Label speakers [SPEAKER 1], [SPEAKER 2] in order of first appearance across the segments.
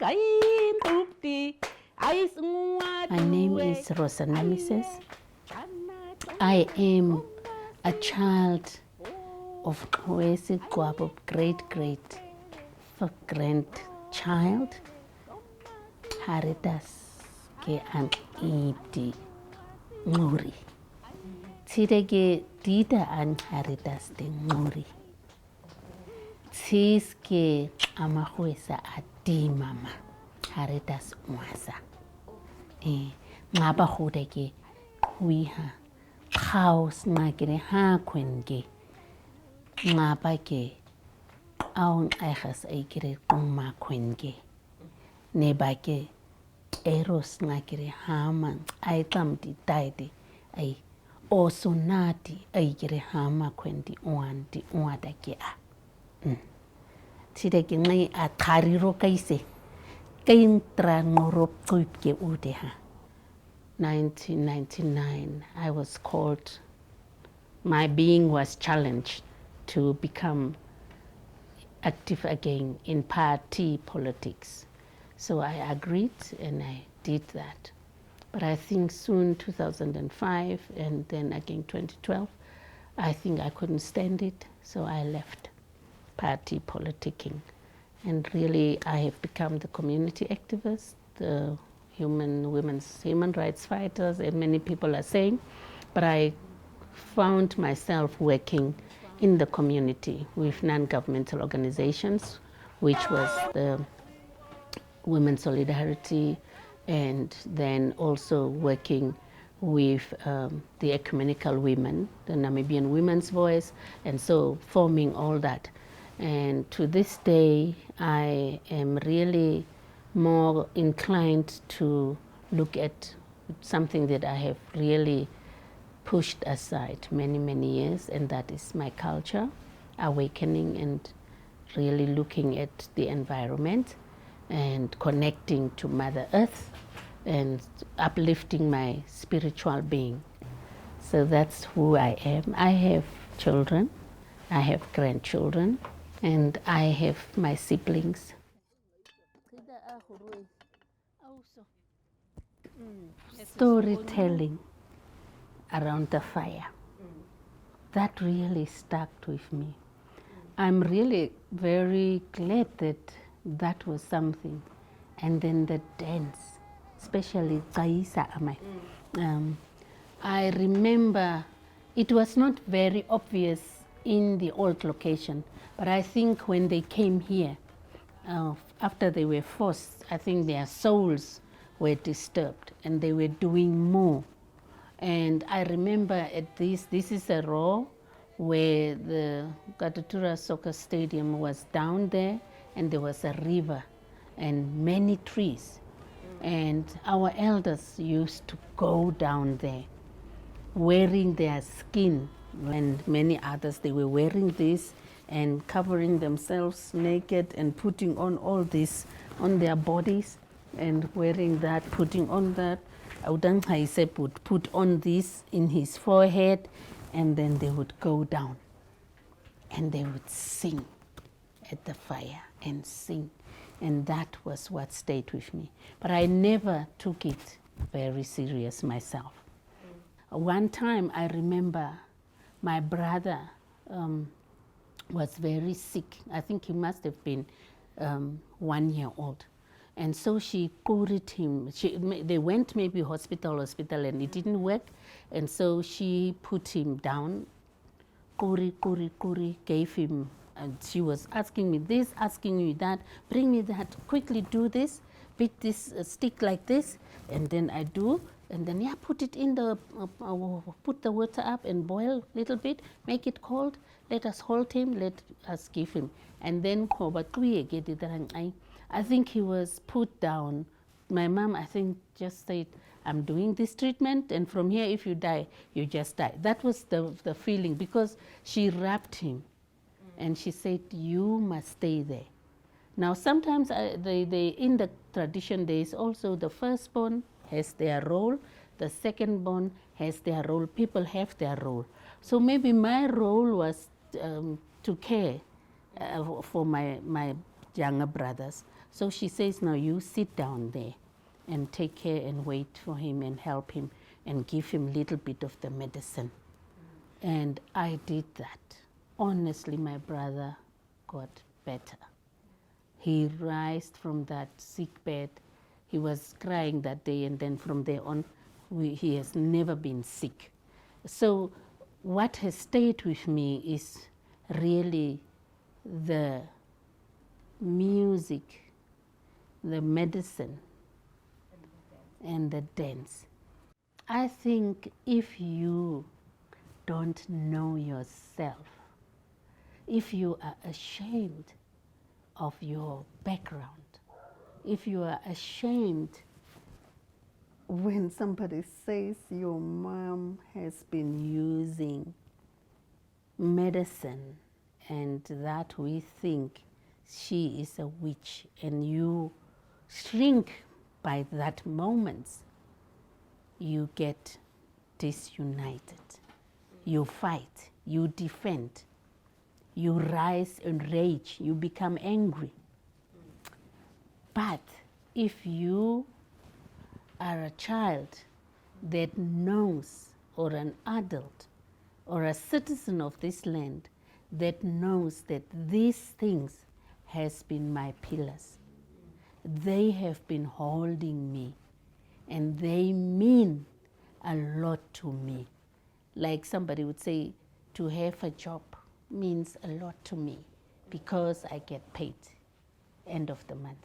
[SPEAKER 1] My name is Rosa Namises. I am a child of Gowases, great-grandchild. Haritas ke an ibdi nguri. Tidege dida an haritas de nguri. Tiske amahuesa adi mama haritas mwasa. Ngaba hudege huiha chaos ngagere ha kwenge. Ngaba ke aung aigas eigere kuma kwenge. Nebake eros ngagere hama aitam di taide ai osonati eigere hama kwendi oan di oada ke a. Tideke ngai a tariro kaise. Kaintra ngorop kuipke udeha. 1999, I was called, my being was challenged to become active again in party politics. So I agreed and I did that. But I think soon, 2005 and then again 2012, I think I couldn't stand it, so I left party politicking. And really, I have become the community activist, the women's human rights fighters, and many people are saying. But I found myself working in the community with non-governmental organizations, which was the Women's Solidarity, and then also working with the ecumenical women, the Namibian Women's Voice, and so forming all that. And to this day, I am really more inclined to look at something that I have really pushed aside many, many years, and that is my culture, awakening and really looking at the environment and connecting to Mother Earth and uplifting my spiritual being. So that's who I am. I have children, I have grandchildren, and I have my siblings. Storytelling around the fire. That really stuck with me. I'm really very glad that that was something. And then the dance, especially Kaisa Amai. I remember it was not very obvious in the old location, but I think when they came here, after they were forced, I think their souls were disturbed and they were doing more. And I remember at this is a row where the Gatutura Soccer Stadium was down there, and there was a river and many trees. And our elders used to go down there wearing their skin, and many others, they were wearing this and covering themselves naked and putting on all this on their bodies and wearing that, putting on that. Audang Haisep would put on this in his forehead, and then they would go down and they would sing at the fire and sing. And that was what stayed with me. But I never took it very serious myself. One time I remember my brother was very sick. I think he must have been 1 year old. And so she curied him. They went maybe hospital, and it didn't work. And so she put him down, kuri, gave him, and she was asking me this, asking me that, bring me that, quickly do this, beat this stick like this, and then I do, and then put it in the, put the water up and boil a little bit, make it cold, let us hold him, let us give him. And then I think he was put down. My mom, I think, just said, I'm doing this treatment, and from here, if you die, you just die. That was the feeling, because she wrapped him, and she said, you must stay there. Now, sometimes they in the tradition, there is also the firstborn has their role, the secondborn has their role, people have their role. So maybe my role was to care for my younger brothers. So she says, now you sit down there and take care and wait for him and help him and give him a little bit of the medicine. And I did that. Honestly, my brother got better. He rised from that sick bed. He was crying that day, and then from there on, he has never been sick. So what has stayed with me is really the music, the medicine, and the dance. I think if you don't know yourself, if you are ashamed of your background, if you are ashamed when somebody says your mom has been using medicine and that we think she is a witch, and you shrink by that moment, you get disunited. You fight, you defend, you rise in rage, you become angry. But if you are a child that knows, or an adult, or a citizen of this land that knows that these things has been my pillars, they have been holding me, and they mean a lot to me. Like somebody would say, to have a job means a lot to me because I get paid end of the month.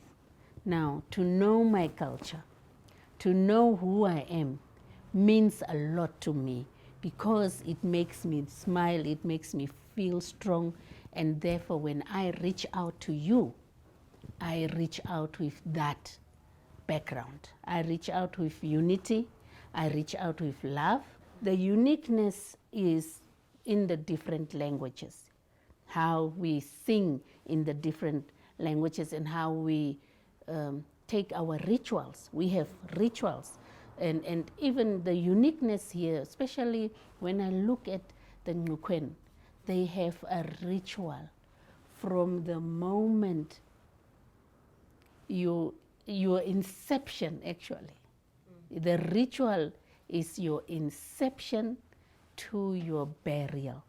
[SPEAKER 1] Now, to know my culture, to know who I am, means a lot to me because it makes me smile, it makes me feel strong, and therefore when I reach out to you, I reach out with that background. I reach out with unity, I reach out with love. The uniqueness is in the different languages, how we sing in the different languages and how we take our rituals. We have rituals, and even the uniqueness here, especially when I look at the Ngukwen, they have a ritual from the moment your inception, actually. The ritual is your inception to your burial.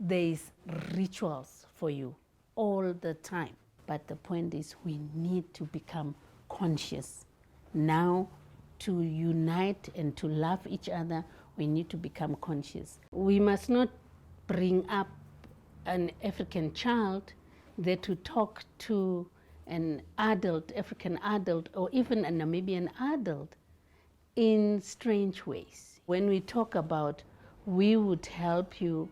[SPEAKER 1] There's rituals for you all the time. But the point is we need to become conscious. Now, to unite and to love each other, we need to become conscious. We must not bring up an African child that to talk to an adult, African adult, or even a Namibian adult in strange ways. When we talk about we would help you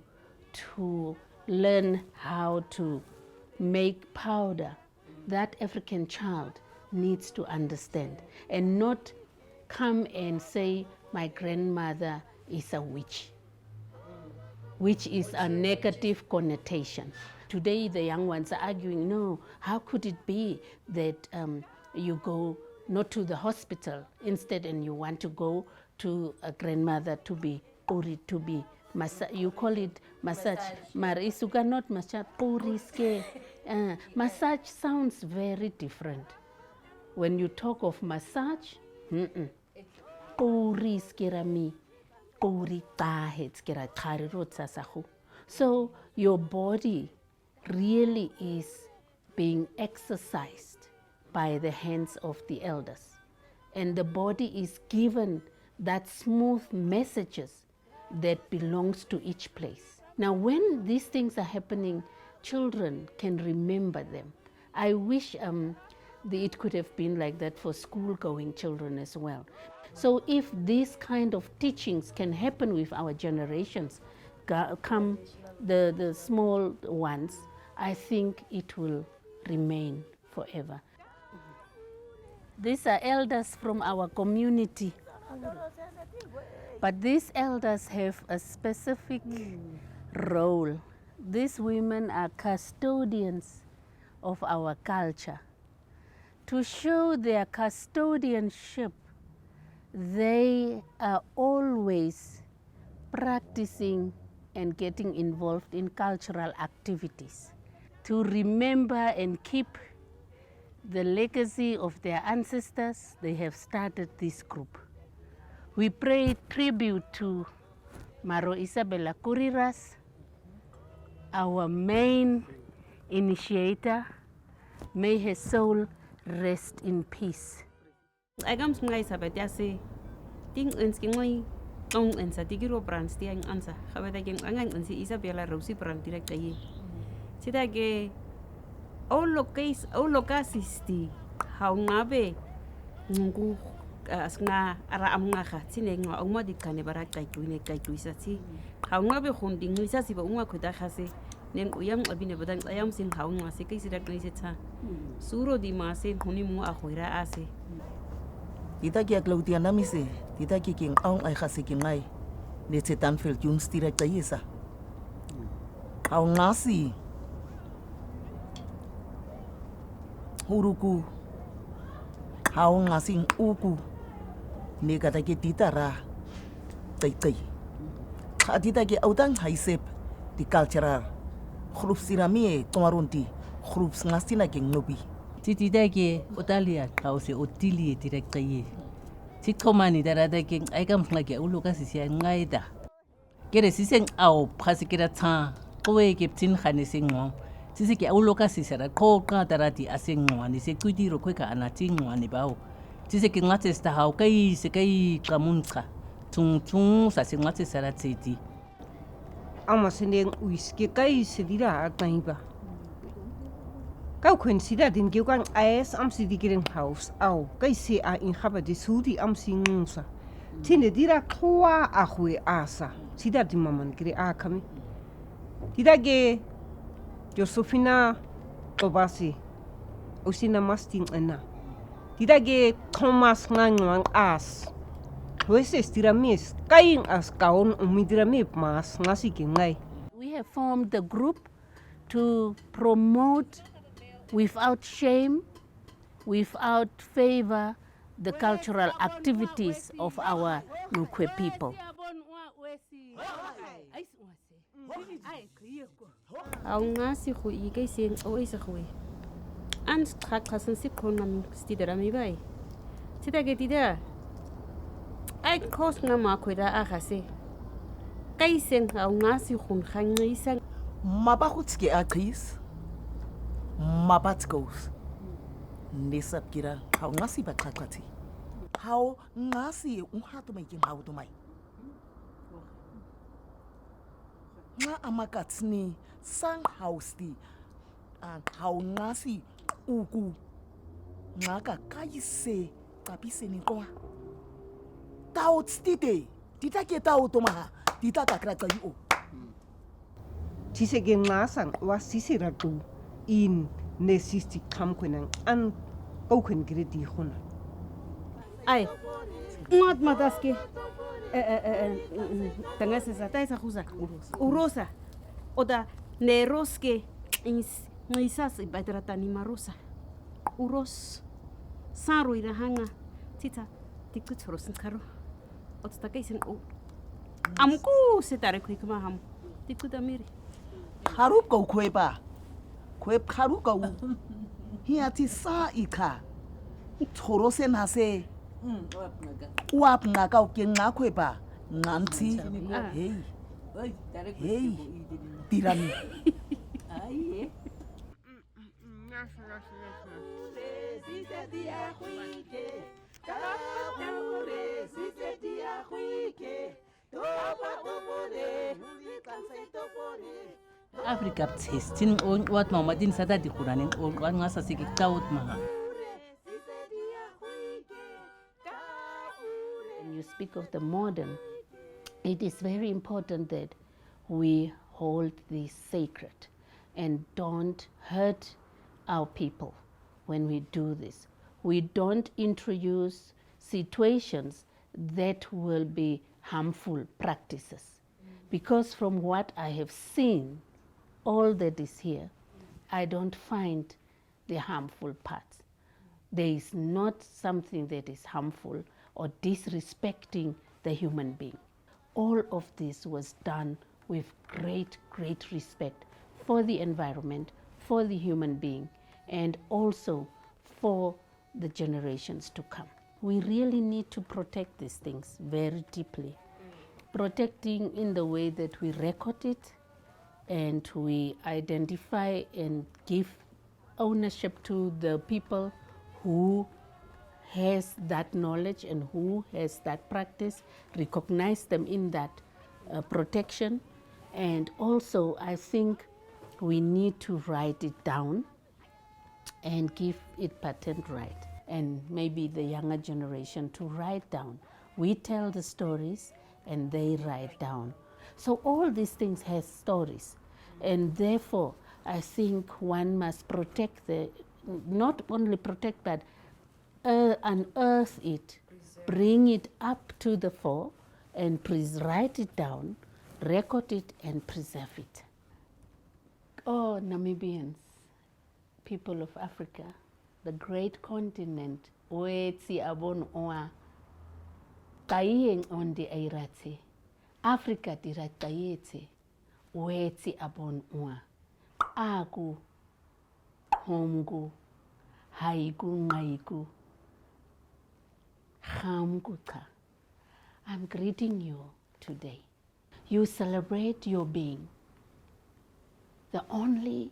[SPEAKER 1] to learn how to make powder, that African child needs to understand and not come and say, my grandmother is a witch, which is a negative connotation. Today the young ones are arguing, no, how could it be that you go not to the hospital instead and you want to go to a grandmother to be puri, to be you call it massage. Marisuga not massage, puriske. Massage sounds very different. When you talk of massage, puriske rami, puri tahet skera tarirot sasahu. So your body really is being exercised by the hands of the elders. And the body is given that smooth messages that belongs to each place. Now when these things are happening, children can remember them. I wish it could have been like that for school-going children as well. So if these kind of teachings can happen with our generations, come the small ones, I think it will remain forever. These are elders from our community. But these elders have a specific role. These women are custodians of our culture. To show their custodianship, they are always practicing and getting involved in cultural activities to remember and keep the legacy of their ancestors, they have started this group. We pay tribute to Maro Isabella Kuriras, our main initiator. May her soul rest in peace.
[SPEAKER 2] Agam smlai sabatia se ting enskingoi tong ensa tigiro Brandt tiang ansa khabata geng angan ensi Isabella Rosa Brandt direct ayi sida ge all lokasisti haunabe ngu asna ara amnga kha tsine ngwa uma dikane barak kai tuine kai tuisa si haunabe khunding ngisa siba unga khoda khase nen uyam abine badan ayam sin haunga se kai sida kai setsa suro di mase huni mu akhoira ase
[SPEAKER 3] Tita kia Claudia Namises, tita kia king aung ay khasi kinai, ne setan fel jun stira kayesa. Aung nasi, huruku, aung nasi uku, ne kata kia tita ra, tay. Ha tita kia autang haisep di cultural, khrup sirami tomarunti, khrup ngasina king nobi.
[SPEAKER 4] Tita ke Ottilie kau se Ottilie direct ye. Si komani darada ke ai kam ngake uluka si ngai da. Kere si seng au phasi kira tha kowe ke tin khane singwa. Si ke uluka si sera ko ka darati asingwa ni se kuti ro ka ana tingwa ni bao. Si ke ngate sta hau kai se kai kamunka. Tung sa se ngate sera tsiti.
[SPEAKER 5] Ama seneng uiske kai se dira taiba. Kau kun sida din giugang AS am si digiring house au kai se a inhaba di sudi am si ngusa. Tine dira kloa a hui asa. Sida di maman kiri a kami. Tida ge Josephina Gowases. Usina masting ena. Tida ge Thomas nganguang as. Hoases tira mis kaing as kaon umidira mip mas ngasi kingai.
[SPEAKER 1] We have formed the group to promote without shame, without favor, the cultural activities of our Nukwe people.
[SPEAKER 2] Aungasi khu ikai sing oisa khu an khakhasan si khonam stidera mi bai sida ge tida ai khos na ma khoida a khase kai sing aungasi khun khangisa
[SPEAKER 3] Mabahutske akis, mabatskos. Nesap kira how ngasi bakakati. How ngasi unhatu mai kim how to mai. Nga amakatsni sang house di and how ngasi uku. Nga ka kaise kapise ni koa. Tao stite, tita ke tao to maha, tita takrata yu.
[SPEAKER 5] Tise ge ngasang wa sisira tu in nesisti kamkwenang an oken gredi hona.
[SPEAKER 2] ai ngat mataski tangase sataisa khuza urosa oda neroske ngisas ibadrata ni marosa uros saru ira hanga tita tikutros karo otstakaisen o amku setare kwikma ham tikutamiri
[SPEAKER 3] Harup kau kwepa. Kwep harup kau. Hiati sa ika. Toro se nase. Wap nga kau ke nga kwepa. Nganti. Hey. Tirani.
[SPEAKER 4] Ai Africa testing on what mama din sada di kuranin on ngasa sigi taut maha.
[SPEAKER 1] When you speak of the modern, it is very important that we hold this sacred and don't hurt our people when we do this. We don't introduce situations that will be harmful practices. Because from what I have seen, all that is here, I don't find the harmful parts. There is not something that is harmful or disrespecting the human being. All of this was done with great respect for the environment, for the human being, and also for the generations to come. We really need to protect these things very deeply. Protecting in the way that we record it and we identify and give ownership to the people who has that knowledge and who has that practice, recognize them in that protection. And also I think we need to write it down and give it patent right, and maybe the younger generation to write down. We tell the stories and they write down. So all these things have stories, and therefore I think one must protect not only protect but unearth it, bring it up to the fore and write it down, record it and preserve it. Oh, Namibians, people of Africa, the great continent, oetsi abon oa, kaieng ondi airati, Africa dirat kaiete, oetsi abon oa, aku, homgu, haigu ngaigu, hamguka. I'm greeting you today. You celebrate your being. The only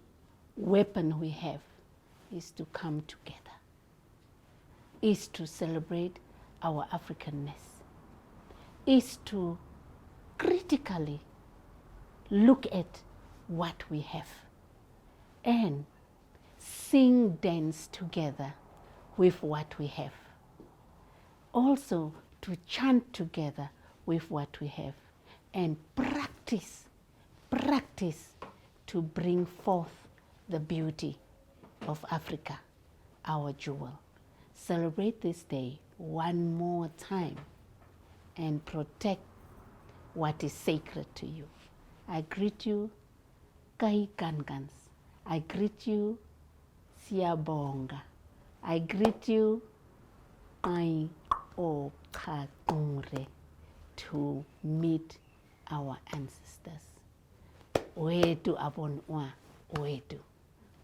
[SPEAKER 1] weapon we have is to come together, is to celebrate our Africanness, is to critically look at what we have and sing, dance together with what we have. Also to chant together with what we have and practice to bring forth the beauty of Africa, our jewel. Celebrate this day one more time and protect what is sacred to you. I greet you, Kai Kankans. I greet you, Siabonga. I greet you, Ai Okagure, to meet our ancestors. Wetu abon oa, wetu.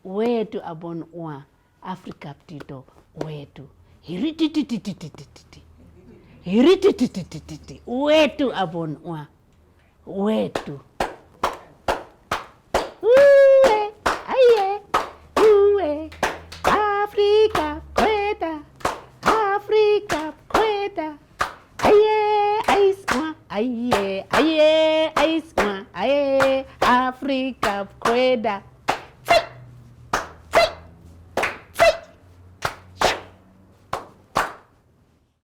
[SPEAKER 1] Wetu abon oa, Africa ptito, wetu. Hiritititititititi. Hirititititititi. Wetu abon oa, wetu. Uwe, aye, uwe, Africa kweta, Africa kweta. Aye, aisma, aye, aye, aisma, aye, Africa kweda.